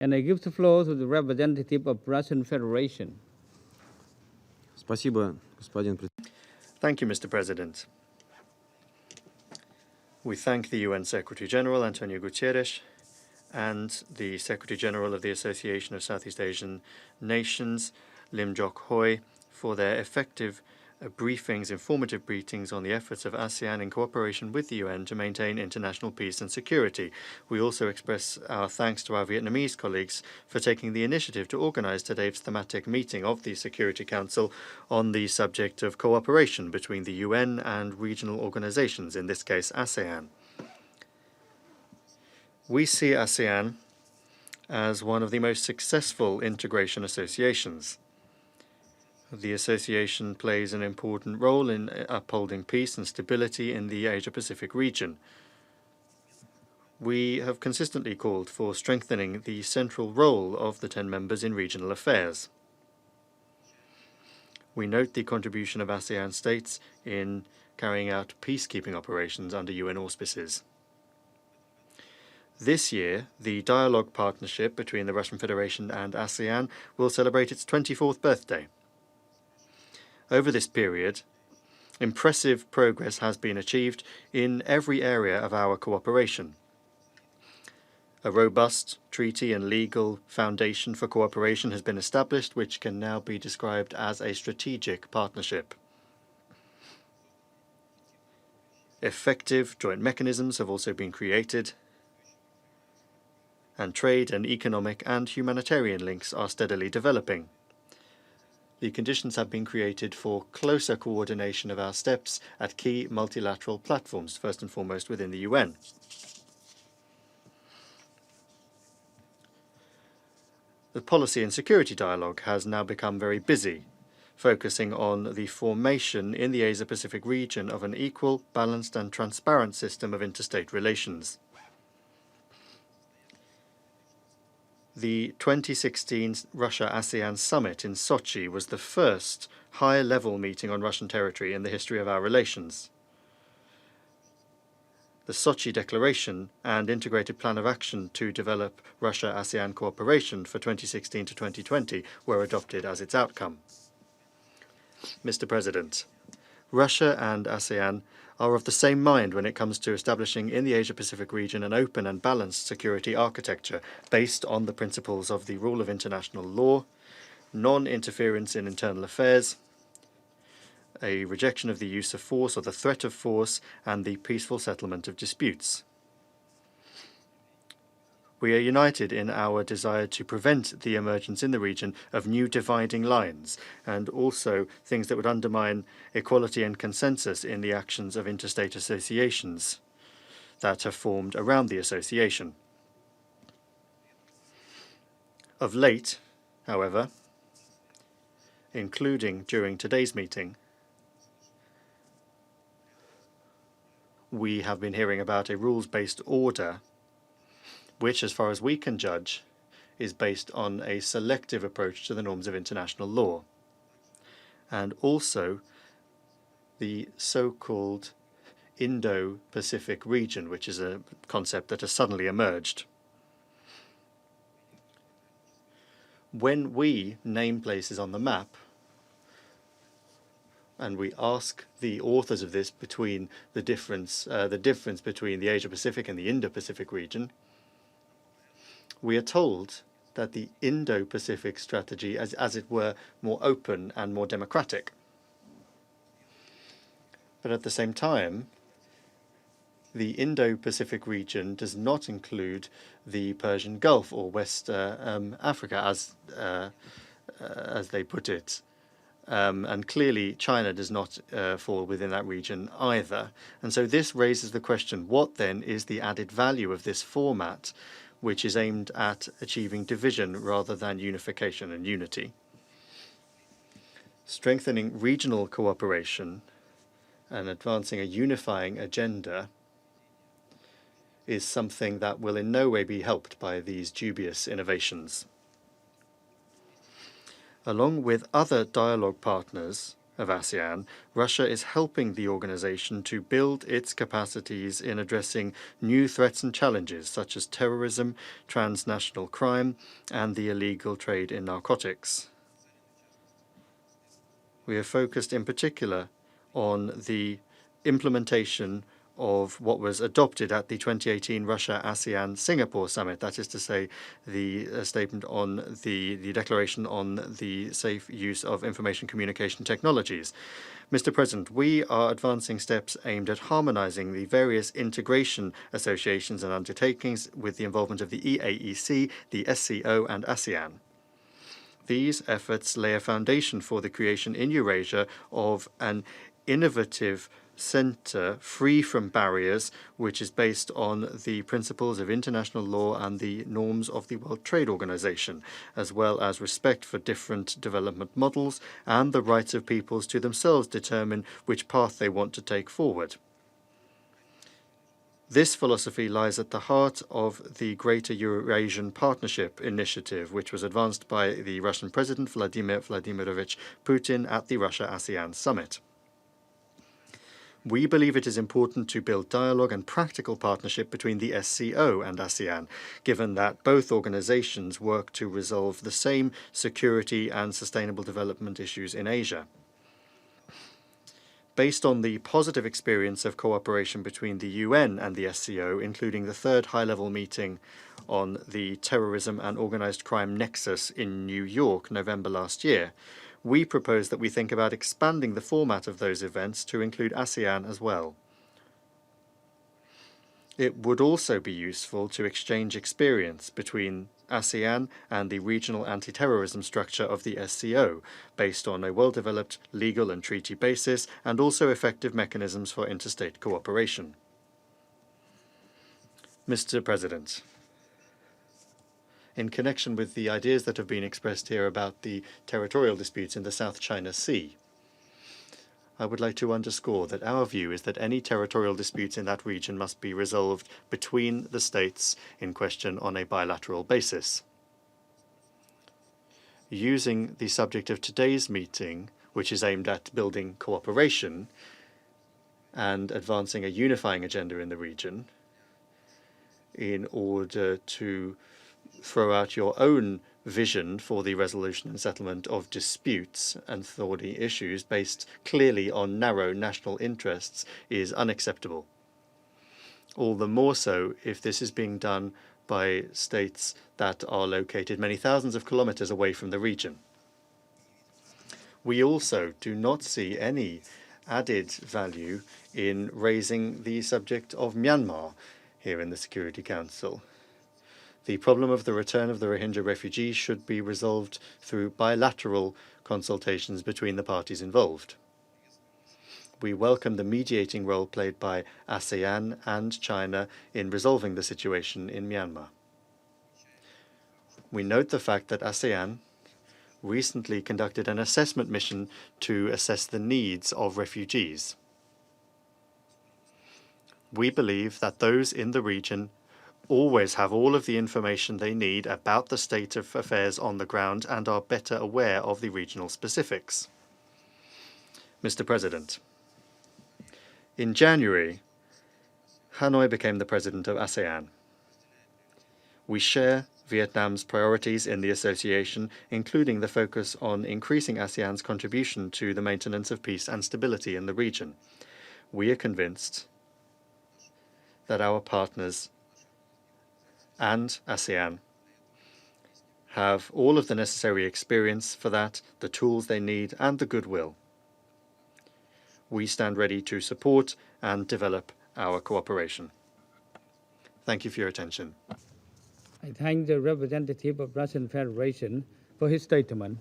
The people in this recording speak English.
And I give the floor to the representative of Russian Federation. Спасибо, господин Thank you, Mr. President. We thank the UN Secretary-General, Antonio Guterres, and the Secretary-General of the Association of Southeast Asian Nations, Lim Jok Hoi, for their effective briefings, informative briefings on the efforts of ASEAN in cooperation with the UN to maintain international peace and security. We also express our thanks to our Vietnamese colleagues for taking the initiative to organize today's thematic meeting of the Security Council on the subject of cooperation between the UN and regional organizations, in this case ASEAN. We see ASEAN as one of the most successful integration associations. The association plays an important role in upholding peace and stability in the Asia-Pacific region. We have consistently called for strengthening the central role of the 10 members in regional affairs. We note the contribution of ASEAN states in carrying out peacekeeping operations under UN auspices. This year, the dialogue partnership between the Russian Federation and ASEAN will celebrate its 24th birthday. Over this period, impressive progress has been achieved in every area of our cooperation. A robust treaty and legal foundation for cooperation has been established, which can now be described as a strategic partnership. Effective joint mechanisms have also been created, and trade and economic and humanitarian links are steadily developing. The conditions have been created for closer coordination of our steps at key multilateral platforms, first and foremost within the UN. The policy and security dialogue has now become very busy, focusing on the formation in the Asia-Pacific region of an equal, balanced and transparent system of interstate relations. The 2016 Russia-ASEAN summit in Sochi was the first high-level meeting on Russian territory in the history of our relations. The Sochi Declaration and Integrated Plan of Action to develop Russia-ASEAN cooperation for 2016 to 2020 were adopted as its outcome. Mr. President, Russia and ASEAN are of the same mind when it comes to establishing in the Asia-Pacific region an open and balanced security architecture based on the principles of the rule of international law, non-interference in internal affairs, a rejection of the use of force or the threat of force, and the peaceful settlement of disputes. We are united in our desire to prevent the emergence in the region of new dividing lines and also things that would undermine equality and consensus in the actions of interstate associations that have formed around the association. Of late, however, including during today's meeting, we have been hearing about a rules-based order which, as far as we can judge, is based on a selective approach to the norms of international law, and also the so-called Indo-Pacific region, which is a concept that has suddenly emerged. When we name places on the map, and we ask the authors of this between the difference between the Asia-Pacific and the Indo-Pacific region, we are told that the Indo-Pacific strategy is, as it were, more open and more democratic. But at the same time, the Indo-Pacific region does not include the Persian Gulf or West Africa, as they put it. And clearly China does not fall within that region either. And so this raises the question, what then is the added value of this format, which is aimed at achieving division rather than unification and unity? Strengthening regional cooperation and advancing a unifying agenda is something that will in no way be helped by these dubious innovations. Along with other dialogue partners, of ASEAN, Russia is helping the organization to build its capacities in addressing new threats and challenges such as terrorism, transnational crime, and the illegal trade in narcotics. We have focused in particular on the implementation of what was adopted at the 2018 Russia-ASEAN-Singapore summit, that is to say, the statement on the declaration on the safe use of information communication technologies. Mr. President, we are advancing steps aimed at harmonizing the various integration associations and undertakings with the involvement of the EAEC, the SCO, and ASEAN. These efforts lay a foundation for the creation in Eurasia of an innovative center free from barriers, which is based on the principles of international law and the norms of the World Trade Organization, as well as respect for different development models and the rights of peoples to themselves determine which path they want to take forward. This philosophy lies at the heart of the Greater Eurasian Partnership Initiative, which was advanced by the Russian President Vladimir Vladimirovich Putin at the Russia-ASEAN Summit. We believe it is important to build dialogue and practical partnership between the SCO and ASEAN, given that both organizations work to resolve the same security and sustainable development issues in Asia. Based on the positive experience of cooperation between the UN and the SCO, including the third high-level meeting on the terrorism and organized crime nexus in New York, November last year, we propose that we think about expanding the format of those events to include ASEAN as well. It would also be useful to exchange experience between ASEAN and the regional anti-terrorism structure of the SCO, based on a well-developed legal and treaty basis, and also effective mechanisms for interstate cooperation. Mr. President, in connection with the ideas that have been expressed here about the territorial disputes in the South China Sea, I would like to underscore that our view is that any territorial disputes in that region must be resolved between the states in question on a bilateral basis. Using the subject of today's meeting, which is aimed at building cooperation and advancing a unifying agenda in the region, in order to throw out your own vision for the resolution and settlement of disputes and thorny issues based clearly on narrow national interests is unacceptable. All the more so if this is being done by states that are located many thousands of kilometers away from the region. We also do not see any added value in raising the subject of Myanmar here in the Security Council. The problem of the return of the Rohingya refugees should be resolved through bilateral consultations between the parties involved. We welcome the mediating role played by ASEAN and China in resolving the situation in Myanmar. We note the fact that ASEAN recently conducted an assessment mission to assess the needs of refugees. We believe that those in the region always have all of the information they need about the state of affairs on the ground and are better aware of the regional specifics. Mr. President, in January, Hanoi became the president of ASEAN. We share Vietnam's priorities in the association, including the focus on increasing ASEAN's contribution to the maintenance of peace and stability in the region. We are convinced that our partners and ASEAN have all of the necessary experience for that, the tools they need, and the goodwill. We stand ready to support and develop our cooperation. Thank you for your attention. I thank the representative of Russian Federation for his statement.